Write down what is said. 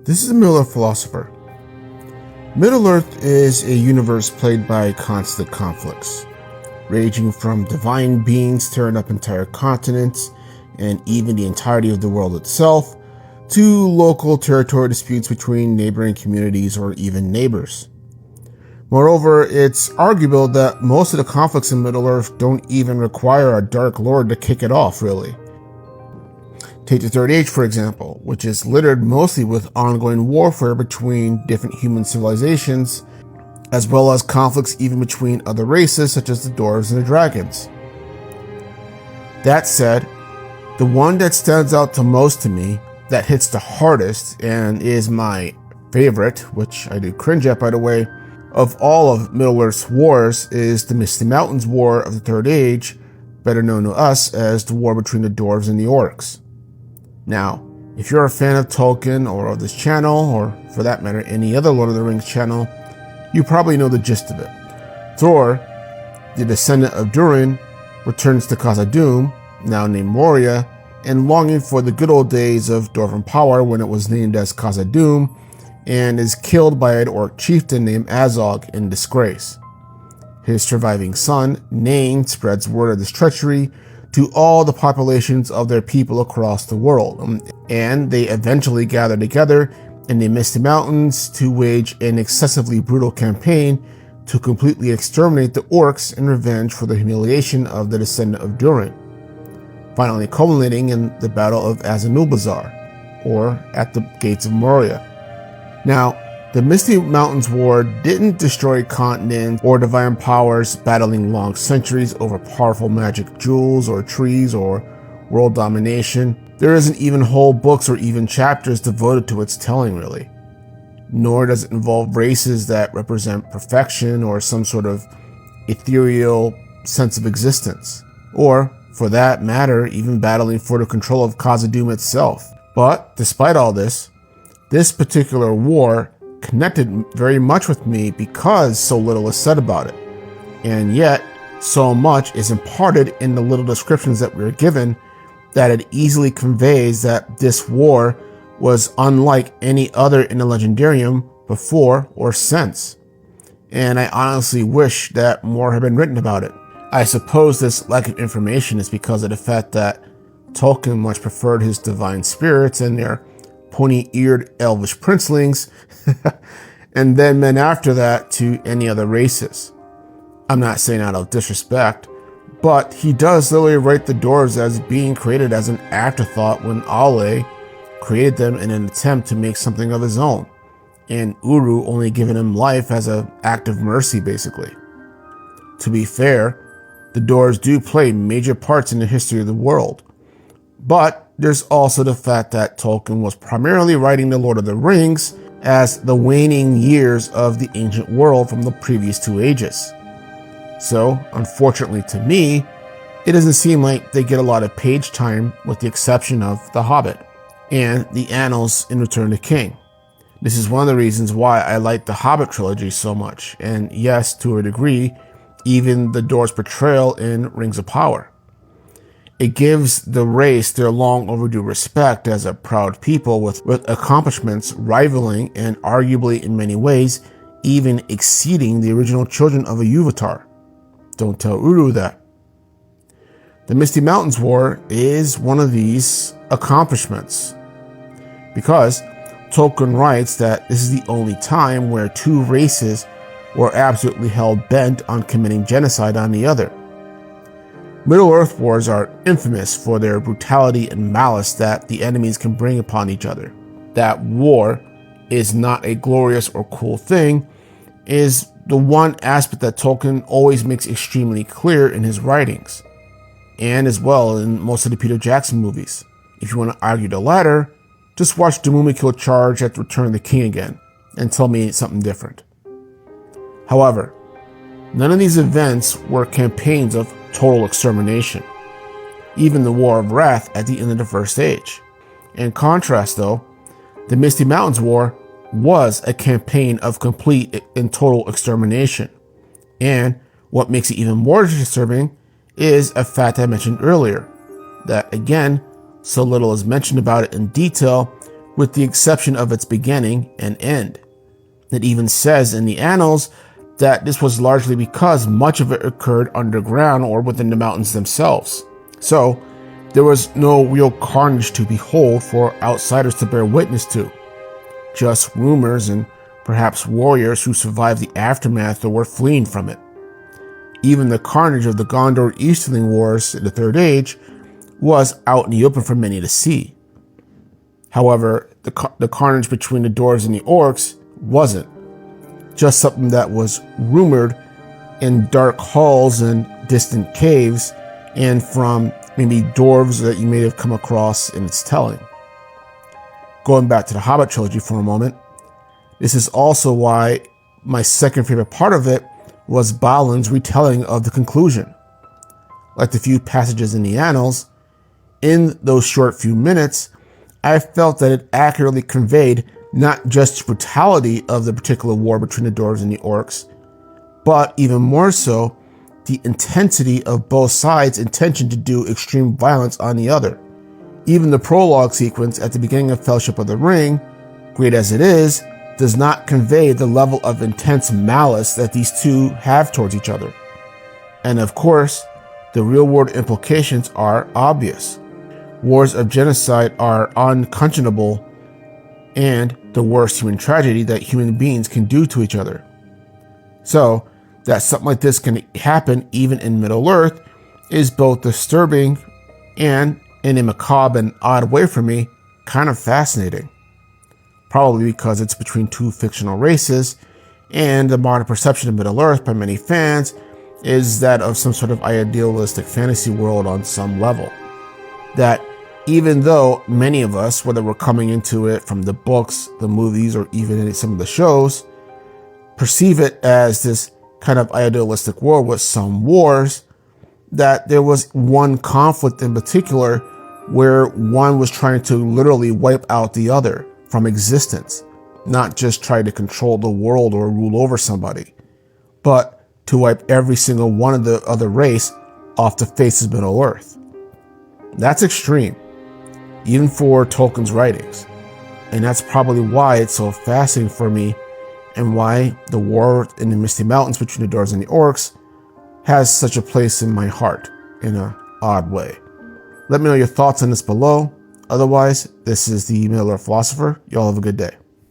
This is a Middle-earth philosopher. Middle-earth is a universe plagued by constant conflicts, ranging from divine beings tearing up entire continents and even the entirety of the world itself, to local territory disputes between neighboring communities or even neighbors. Moreover, it's arguable that most of the conflicts in Middle-earth don't even require a Dark Lord to kick it off, really. Take the Third Age, for example, which is littered mostly with ongoing warfare between different human civilizations, as well as conflicts even between other races such as the Dwarves and the Dragons. That said, the one that stands out the most to me, that hits the hardest, and is my favorite, which I do cringe at by the way, of all of Middle-earth's wars is the Misty Mountains War of the Third Age, better known to us as the war between the Dwarves and the orcs. Now, if you're a fan of Tolkien or of this channel, or for that matter any other Lord of the Rings channel, you probably know the gist of it. Thor, the descendant of Durin, returns to Khazad-dûm, now named Moria, and longing for the good old days of Dwarven power when it was named as Khazad-dûm, and is killed by an orc chieftain named Azog in disgrace. His surviving son, Nain, spreads word of this treachery to all the populations of their people across the world, and they eventually gather together in the Misty Mountains to wage an excessively brutal campaign to completely exterminate the orcs in revenge for the humiliation of the descendant of Durin, finally culminating in the Battle of Azanulbazar, or at the Gates of Moria. Now, the Misty Mountains War didn't destroy continents or divine powers battling long centuries over powerful magic jewels or trees or world domination. There isn't even whole books or even chapters devoted to its telling, really. Nor does it involve races that represent perfection or some sort of ethereal sense of existence, or, for that matter, even battling for the control of Khazad-dûm itself. But, despite all this particular war connected very much with me because so little is said about it. And yet, so much is imparted in the little descriptions that we are given that it easily conveys that this war was unlike any other in the Legendarium before or since. And I honestly wish that more had been written about it. I suppose this lack of information is because of the fact that Tolkien much preferred his divine spirits and their pointy-eared elvish princelings, and then men after that to any other races. I'm not saying out of disrespect, but he does literally write the Dwarves as being created as an afterthought when Ale created them in an attempt to make something of his own, and Uru only giving him life as an act of mercy, basically. To be fair, the Dwarves do play major parts in the history of the world, but there's also the fact that Tolkien was primarily writing The Lord of the Rings as the waning years of the ancient world from the previous two ages. So, unfortunately to me, it doesn't seem like they get a lot of page time with the exception of The Hobbit and the annals in Return of the King. This is one of the reasons why I like the Hobbit trilogy so much, and yes, to a degree, even the Dwarves' portrayal in Rings of Power. It gives the race their long overdue respect as a proud people with accomplishments rivaling and arguably in many ways even exceeding the original children of Iluvatar. Don't tell Uru that. The Misty Mountains War is one of these accomplishments because Tolkien writes that this is the only time where two races were absolutely hell-bent on committing genocide on the other. Middle-earth wars are infamous for their brutality and malice that the enemies can bring upon each other. That war is not a glorious or cool thing is the one aspect that Tolkien always makes extremely clear in his writings, and as well in most of the Peter Jackson movies. If you want to argue the latter, just watch the Mumakil Charge at Return of the King again, and tell me something different. However, none of these events were campaigns of total extermination, even the War of Wrath at the end of the First Age. In contrast, though, the Misty Mountains War was a campaign of complete and total extermination. And what makes it even more disturbing is a fact I mentioned earlier, that again, so little is mentioned about it in detail, with the exception of its beginning and end. It even says in the annals that this was largely because much of it occurred underground or within the mountains themselves. So there was no real carnage to behold for outsiders to bear witness to. Just rumors and perhaps warriors who survived the aftermath or were fleeing from it. Even the carnage of the Gondor Easterling Wars in the Third Age was out in the open for many to see. However, the carnage between the Dwarves and the orcs wasn't. Just something that was rumored in dark halls and distant caves, and from maybe dwarves that you may have come across in its telling. Going back to the Hobbit trilogy for a moment, this is also why my second favorite part of it was Balin's retelling of the conclusion. Like the few passages in the annals, in those short few minutes, I felt that it accurately conveyed not just the brutality of the particular war between the Dwarves and the orcs, but even more so, the intensity of both sides' intention to do extreme violence on the other. Even the prologue sequence at the beginning of Fellowship of the Ring, great as it is, does not convey the level of intense malice that these two have towards each other. And of course, the real-world implications are obvious. Wars of genocide are unconscionable and the worst human tragedy that human beings can do to each other. So, that something like this can happen even in Middle-earth is both disturbing and, in a macabre and odd way for me, kind of fascinating. Probably because it's between two fictional races, and the modern perception of Middle-earth by many fans is that of some sort of idealistic fantasy world on some level. That even though many of us, whether we're coming into it from the books, the movies, or even in some of the shows, perceive it as this kind of idealistic world with some wars, that there was one conflict in particular where one was trying to literally wipe out the other from existence, not just try to control the world or rule over somebody, but to wipe every single one of the other race off the face of Middle-earth. That's extreme, even for Tolkien's writings. And that's probably why it's so fascinating for me and why the war in the Misty Mountains between the Dwarves and the orcs has such a place in my heart in an odd way. Let me know your thoughts on this below. Otherwise, this is the Middle-earth Philosopher. Y'all have a good day.